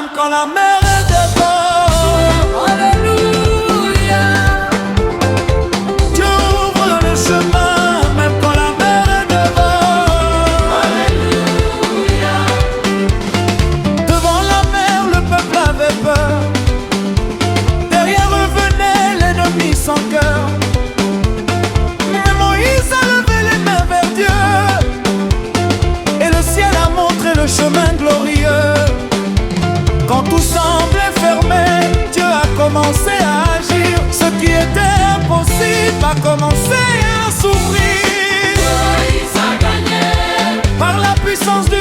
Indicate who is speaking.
Speaker 1: même quand la mer est devant. Alléluia. Dieu ouvre le chemin, même quand la mer est devant. Alléluia. Devant la mer, le peuple avait peur. Derrière revenait l'ennemi sans cœur. Mais Moïse a levé les mains vers Dieu, et le ciel a montré le chemin glorieux. Quand tout semblait fermé, Dieu a commencé à agir. Ce qui était impossible a commencé à s'ouvrir. Moïse a gagné par la puissance de